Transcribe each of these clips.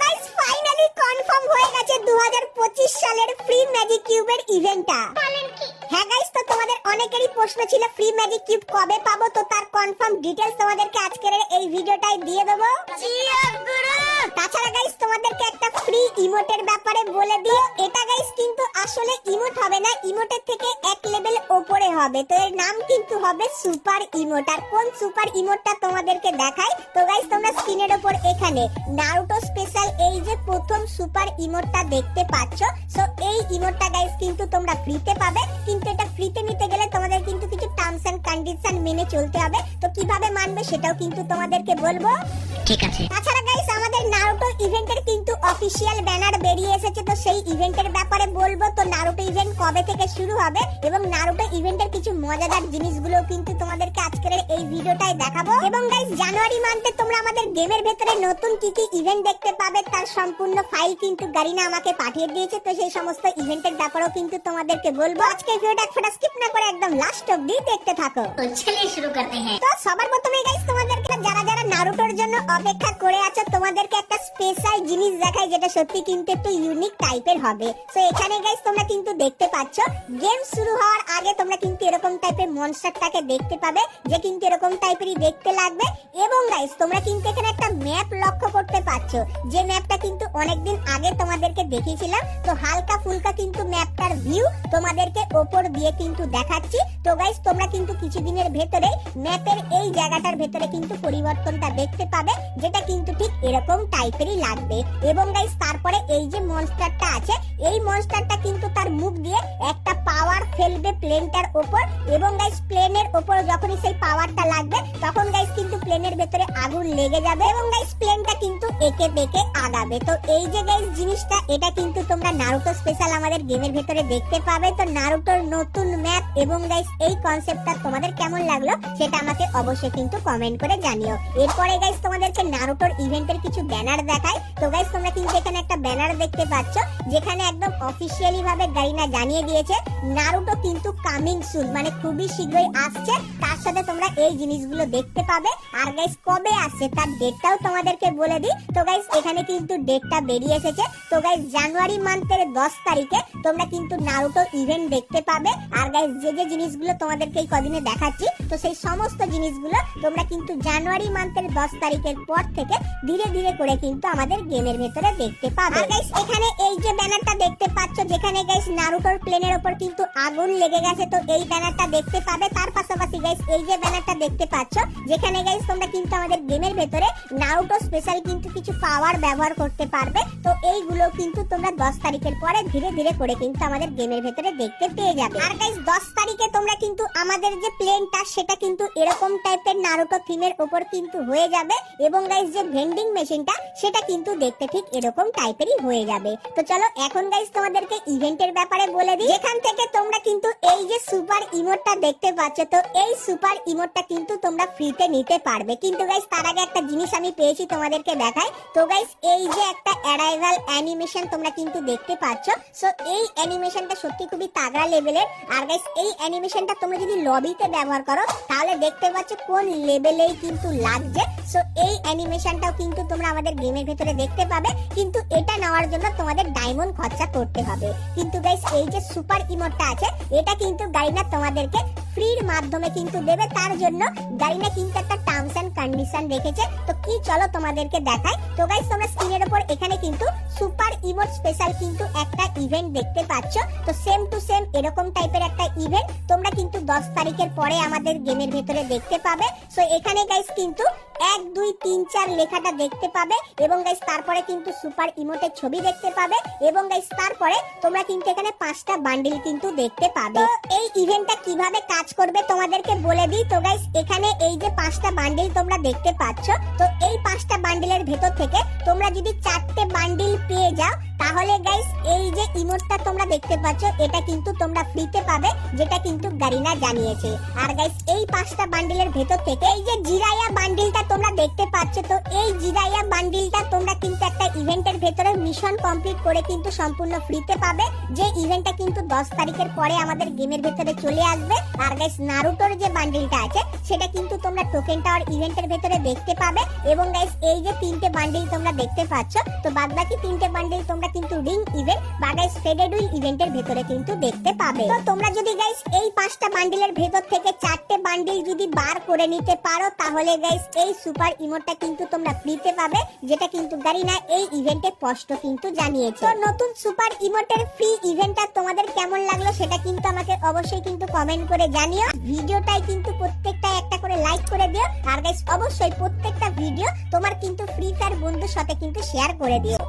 Guys finally confirm হয়ে গেছে 2025 সালের ফ্রি ম্যাজিক কিউবের ইভেন্টটা। হ্যাঁ গাইস, তো তোমাদের অনেকেরই প্রশ্ন ছিল ফ্রি ম্যাজিক কিউব কবে পাবো, তো তার কনফার্ম ডিটেইলস তোমাদেরকে আজকের এই ভিডিওটাই দিয়ে দেবো। তাছাড়া গাইস তোমাদেরকে একটা ফ্রি ইমোটের ব্যাপারে বলে দিও। এটা গাইস কিন্তু আসলে ইমোট হবে না, ইমোটের থেকে এক লেভেল উপরে হবে। তো এর নাম কিন্তু হবে সুপার ইমোট। আর কোন সুপার ইমোটটা তোমাদেরকে দেখাই, তো গাইস তোমরা স্ক্রিনের উপর এখানে নারুটো স্পেশাল এই যে প্রথম সুপার ইমোটটা দেখতে পাচ্ছ, সো এই ইমোটটা গাইস কিন্তু তোমরা ফ্রিতে পাবে। কিন্তু এটা ফ্রিতে নিতে গেলে তোমাদের কিন্তু কিছু টার্মস এন্ড কন্ডিশন মেনে চলতে হবে। তো কিভাবে মানবে সেটাও কিন্তু তোমাদেরকে বলবো, ঠিক আছে? তাছাড়া গাইস আমাদের নারুটো ইভেন্টের কিন্তু অফিশিয়াল ব্যানার বেরিয়ে এসেছে, তো সেই ইভেন্টের ব্যাপারে বলবো। তো নারুটো ইভেন্ট কবে থেকে শুরু হবে এবং নারুটো ইভেন্টের কিছু মজাদার জিনিসগুলো কিন্তু তোমাদেরকে আজকের এই ভিডিওটাই দেখাবো। এবং গাইস জানুয়ারি মান্থে তোমরা আমাদের গেমের ভেতরে নতুন কি কি ইভেন্ট দেখতে পাবে তার সম্পূর্ণ ফাইল কিন্তু গারিনা আমাকে পাঠিয়ে দিয়েছে। তো সেই সমস্ত ইভেন্টের ব্যাপারেও কিন্তু তোমাদেরকে বলবো। আজকে ভিডিওটা একটা স্কিপ না করে একদম লাস্ট অবধি দেখতে থাকো। তো চলিए শুরু করতে हैं। তো সবার প্রথমে গাইস তোমাদেরকে যারা যারা নারুটোর জন্য অপেক্ষা করে আছো তোমাদেরকে একটা স্পেশাল জিনিস দেখাই, যেটা সত্যি কিন্তু একটু ইউনিক টাইপের হবে। সো এখানে গাইস তোমরা কিন্তু দেখতে পাচ্ছ গেম শুরু হওয়ার আগে তোমরা কিন্তু এরকম টাইপের মনস্টারটাকে দেখতে পাবে, যে কিন্তু এরকম টাইপেরই দেখতে লাগবে। এবং গাইস তোমরা কিন্তু এখানে একটা ম্যাপ লক্ষ্য করতে পাচ্ছ, যে ম্যাপটা কিন্তু অনেকদিন আগে তোমাদেরকে দেখিয়েছিলাম। তো হালকা ফুলকা কিন্তু ম্যাপটার ভিউ তোমাদেরকে উপর দিয়ে কিন্তু দেখাচ্ছি। তো গাইস তোমরা কিন্তু কিছুদিনের ভেতরে ম্যাপের এই জায়গাটার ভেতরে কিন্তু পরিবর্তনটা দেখতে পাবে, যেটা কিন্তু ঠিক এরকম টাইপেরই লাগবে। এবং গাইস তারপরে এই যে মনস্টারটা আছে, এই মনস্টারটা কিন্তু তার মুখ দিয়ে একটা পাওয়ার ফেলবে প্লেনটার উপর। এবং গাইস প্লেনের উপর যখনই সেই পাওয়ারটা লাগবে তখন গাইস কিন্তু প্লেনের ভেতরে আগুন লেগে যাবে এবং গাইস প্লেনটা কিন্তু একে বেঁকে আগাবে। তো এই যে গাইস জিনিসটা, এটা কিন্তু তোমরা নারুটো স্পেশাল আমাদের গেমের ভেতরে দেখতে পাবে। তো নারুটোর নতুন ম্যাপ এবং গাইস এই কনসেপ্টটা তোমাদের কেমন লাগলো সেটা আমাকে অবশ্যই কিন্তু কমেন্ট করে জানিও। এরপরে গাইস তোমাদেরকে নারুটোর ইভেন্টের কিছু ব্যানার দেখাই। তো গাইস তোমরা কিন্তু এখানে একটা ব্যানার দেখতে পাচ্ছ, যেখানে একদম অফিশিয়ালি ভাবে গারিনা জানিয়ে দিয়েছে নারুটো কিন্তু কামিং সুন, মানে খুবই শীঘ্রই আসছে। তার সাথে তোমরা এই জিনিসগুলো দেখতে পাবে। আর গাইস কবে আসছে তার ডেটটাও তোমাদেরকে বলে দিই। তো গাইস এখানে কিন্তু ডেটটা বেরিয়ে এসেছে। তো গাইস জানুয়ারি মান্থের 10 তারিখে তোমরা কিন্তু নারুটো ইভেন্ট দেখতে পাবে। আর গাইস যে যে জিনিসগুলো তোমাদেরকে এই কদিনে দেখাচ্ছি, তো সেই সমস্ত জিনিসগুলো তোমরা কিন্তু জানুয়ারি মান্থের 10 তারিখের পর থেকে ধীরে ধীরে করে কিন্তু আমাদের গেমের ভেতরে দেখতে পাবে। আর গাইস এখানে এই যে ব্যানারটা দেখতে পাচ্ছ, যেখানে গাইস নারুটোর প্লেনের উপর কিন্তু আগুন লেগে গেছে, তো এই ব্যানারটা দেখতে পাবে। তার পাশাপাশি গাইস এই যে ব্যানারটা দেখতে পাচ্ছ, যেখানে গাইস তোমরা কিন্তু আমাদের গেমের ভেতরে নারুটো স্পেশাল কিন্তু কিছু পাওয়ার ব্যবহার করতে পারবে। তো এইগুলো কিন্তু তোমরা 10 তারিখের পরে ধীরে ধীরে করে কিন্তু আমাদের গেমের ভেতরে দেখতে পেয়ে যাবে। আর গাইস 10 তারিখে তোমরা কিন্তু আমাদের যে প্লেনটা সেটা কিন্তু এরকম টাইপের নারুটো থিমের উপর কিন্তু হয়ে যাবে। এবং গাইস যে ভেন্ডিং মেশিনটা সেটা কিন্তু দেখতে ঠিক এরকম টাইপেরই হয়ে যাবে। তো চলো এখন গাইস তোমাদেরকে ইভেন্টের ব্যাপারে বলে দিই, যেখান থেকে তোমরা কিন্তু এই যে সুপার ইমোটটা দেখতে পাচ্ছ, তো এই সুপার ইমোটটা কিন্তু তোমরা ফ্রিতে নিতে পারবে। কিন্তু গাইস তার আগে একটা জিনিস আমি পেয়েছি তোমাদেরকে দেখাই। তো গাইস এই যে একটা অ্যারাইভাল অ্যানিমেশন তোমরা কিন্তু দেখতে পাচ্ছ, সো এই অ্যানিমেশনটা সত্যি খুবই তাগড়া লেভেলের। আর গাইস এই অ্যানিমেশনটা তোমরা যদি লবিতে ব্যবহার করো তাহলে দেখতে পাচ্ছ কোন লেভেলেই কিন্তু লাগছে। সো এই অ্যানিমেশনটাও কিন্তু তোমরা আমাদের গেমের ভেতরে দেখতে পাবে, কিন্তু এটা নেওয়ার জন্য তোমাদের ডায়মন্ড খরচা করতে হবে। কিন্তু গাইস এই যে সুপার ইমোটটা আছে, এটা কিন্তু গারিনা তোমাদেরকে ফ্রির মাধ্যমে কিন্তু দেবে। তার জন্য গারিনা কিন্তু একটা টার্মস এন্ড কন্ডিশন রেখেছে। তো কি চলো তোমাদেরকে দেখাই। তো গাইস তোমরা স্ক্রিনের উপর এখানে কিন্তু সুপার ইমোট স্পেশাল কিন্তু একটা ইভেন্ট দেখতে পাচ্ছ। তো সেম টু সেম এরকম টাইপের একটা ইভেন্ট তোমরা কিন্তু 10 তারিখের পরে আমাদের গেমের ভেতরে দেখতে পাবে। সো এখানে গাইস কিন্তু 1 2 3 4 লেখাটা দেখতে পাবে। এবং গাইস তারপরে কিন্তু সুপার ইমোটের ছবি দেখতে পাবে। এবং গাইস তারপরে তোমরা কিন্তু এখানে 5টা বান্ডিল কিন্তু দেখতে পাবে। এই ইভেন্টটা কিভাবে কাজ করবে তোমাদেরকে বলে দিই। তো গাইস এখানে এই যে 5টা বান্ডিল তোমরা দেখতে পাচ্ছ, তো এই 5টা বান্ডিলের ভেতর থেকে তোমরা যদি 4টে বান্ডিল পেয়ে যাও তাহলে গাইস এই যে ইমোটটা তোমরা দেখতে পাচ্ছ এটা কিন্তু তোমরা ফ্রিতে পাবে, যেটা কিন্তু গারিনা জানিয়েছে। আর গাইস এই 5টা বান্ডিলের ভেতর থেকে এই যে জিরাইয়া বান্ডিলটা তোমরা দেখতে পাচ্ছ, তো এই জিরাইয়া বান্ডিলটা তোমরা কিন্তু একটা ইভেন্টের ভেতরে মিশন কমপ্লিট করে কিন্তু সম্পূর্ণ ফ্রিতে পাবে। যে ইভেন্টটা কিন্তু 10 তারিখের পরে আমাদের গেমের ভেতরে চলে আসবে। আর গাইস নারুটোর যে বান্ডিলটা আছে সেটা কিন্তু তোমরা টোকেন টাওয়ার ইভেন্টের ভেতরে দেখতে পাবে। এবং গাইস এই যে 3টে বান্ডিল তোমরা দেখতে পাচ্ছ, তো বাদবাকি 3টে বান্ডিল তোমরা কিন্তু রিং ইভেন্ট বা গাইস ফেডেড হুইল ইভেন্টের ভেতরে কিন্তু দেখতে পাবে। তো তোমরা যদি গাইস এই 5টা বান্ডিলের ভেতর থেকে 4টে বান্ডিল যদি বার করে নিতে পারো, তাহলে গাইস এই সুপার ইমোটটা কিন্তু তোমরা ফ্রিতে পাবে, যেটা কিন্তু গারিনা এই ইভেন্টে স্পষ্ট কিন্তু জানিয়েছে। তো নতুন সুপার ইমোটের ফ্রি ইভেন্টটা তোমাদের কেমন লাগলো সেটা কিন্তু আমাকে অবশ্যই কিন্তু কমেন্ট করে জানিও। ভিডিওটাই কিন্তু প্রত্যেকটা একটা করে লাইক করে দিও। আর গাইস অবশ্যই প্রত্যেকটা ভিডিও তোমার কিন্তু ফ্রি ফায়ার বন্ধুর সাথে কিন্তু শেয়ার করে দিও।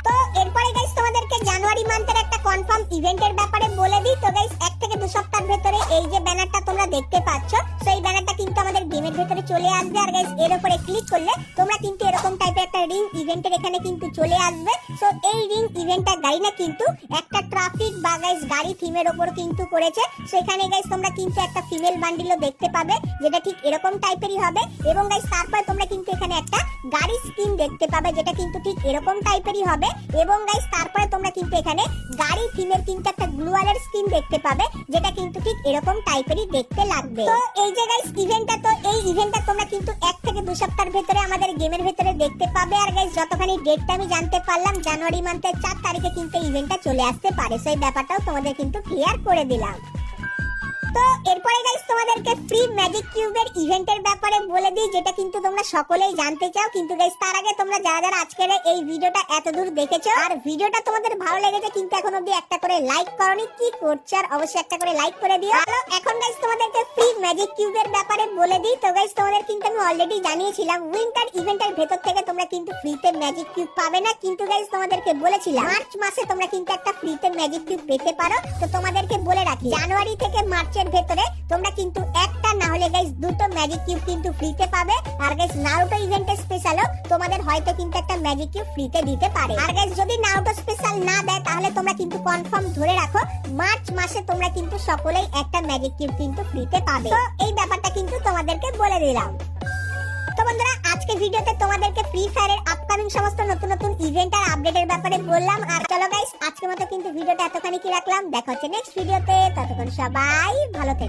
তো এরপরে গাইস তোমাদেরকে জানুয়ারি মান্থের একটা কনফার্ম ইভেন্টের ব্যাপারে বলে দিই। তো গাইস 1 থেকে 2 সপ্তাহের ভেতরে এই যে ব্যানারটা তোমরা দেখতে পাচ্ছ, সেই ব্যানারটা কিন্তু আমাদের গেমের ভেতরে চলে আসবে। আর গাইস এর উপরে ক্লিক করলে তোমরা কিন্তু এরকম টাইপের একটা রিং ইভেন্টের এখানে কিন্তু চলে আসবে। সো এই রিং ইভেন্টটা গাড়িনা কিন্তু একটা ট্রাফিক বা গাইস গাড়ি থিমের উপর কিন্তু করেছে। সেখানে গাইস তোমরা কিন্তু একটা ফিমেল বান্ডিলও দেখতে পাবে, যেটা ঠিক এরকম টাইপেরই হবে। এবং গাইস তারপরে তোমরা কিন্তু এখানে একটা গাড়ি স্কিন দেখতে পাবে, যেটা কিন্তু ঠিক এরকম টাইপেরই হবে। এবং গাইস তারপরে তোমরা কিন্তু এখানে গাড়ি থিমের কিন্তু একটা গ্লুয়ালের স্কিন দেখতে পাবে, যেটা কিন্তু ঠিক এরকম টাইপেরই দেখতে লাগবে। তো এই যে গাইস ইভেন্টটা, তো এই ইভেন্টটা তোমরা কিন্তু 1 থেকে 2 সপ্তাহের ভেতরে আমাদের গেমের ভেতরে দেখতে পাবে। আর গাইস যতখানি ডেটটা আমি জানতে পারলাম, জানুয়ারি মান্থের 4 তারিখে কিন্তু ইভেন্টটা চলে আসতে পারে। সেই ব্যাপারটাও তোমাদের কিন্তু ক্লিয়ার করে দিলাম। তো এরপরে গাইস তোমাদেরকে ফ্রি ম্যাজিক কিউবের ইভেন্টের ব্যাপারে বলে দিই, যেটা কিন্তু তোমরা সকলেই জানতে চাও। কিন্তু গাইস তার আগে তোমরা যারা যারা আজকের এই ভিডিওটা এতদূর দেখেছো আর ভিডিওটা তোমাদের ভালো লেগেছে কিন্তু এখন অবধি একটা করে লাইক করনি, কি করছো? আর অবশ্যই একটা করে লাইক করে দিও। চলো এখন গাইস তোমাদেরকে ফ্রি ম্যাজিক কিউবের ব্যাপারে বলে দিই। তো গাইস তোমাদের কিন্তু আমি অলরেডি জানিয়েছিলাম উইন্টার ইভেন্টের ভেতর থেকে তোমরা কিন্তু ফ্রিতে ম্যাজিক কিউব পাবে না। কিন্তু গাইস তোমাদেরকে বলেছিলাম মার্চ মাসে তোমরা কিন্তু একটা ফ্রিতে ম্যাজিক কিউব পেতে পারো। তো তোমাদেরকে বলে রাখি, জানুয়ারি থেকে মার্চ ভেতরে তোমরা কিন্তু একটা না হলে গাইস 2টো ম্যাজিক কিউব কিন্তু ফ্রিতে পাবে। আর গাইস নারুটো ইভেন্টের স্পেশালও তোমাদের হয়তো কিন্তু একটা ম্যাজিক কিউব ফ্রিতে দিতে পারে। আর গাইস যদি নারুটো স্পেশাল না দেয়, তাহলে তোমরা কিন্তু কনফার্ম ধরে রাখো মার্চ মাসে তোমরা কিন্তু সকলেই একটা ম্যাজিক কিউব কিন্তু ফ্রিতে পাবে। তো এই ব্যাপারটা কিন্তু তোমাদেরকে বলে দিলাম। তো বন্ধুরা আজকে ভিডিওতে তোমাদেরকে ফ্রি ফায়ারের আপকামিং সমস্ত নতুন নতুন ইভেন্ট আর আপডেটের ব্যাপারে বললাম। আর চলো গাইস আজকের মতো কিন্তু ভিডিওটা এতখানি কি রাখলাম। দেখা হচ্ছে নেক্সট ভিডিওতে, ততক্ষণ সবাই ভালো থেকো।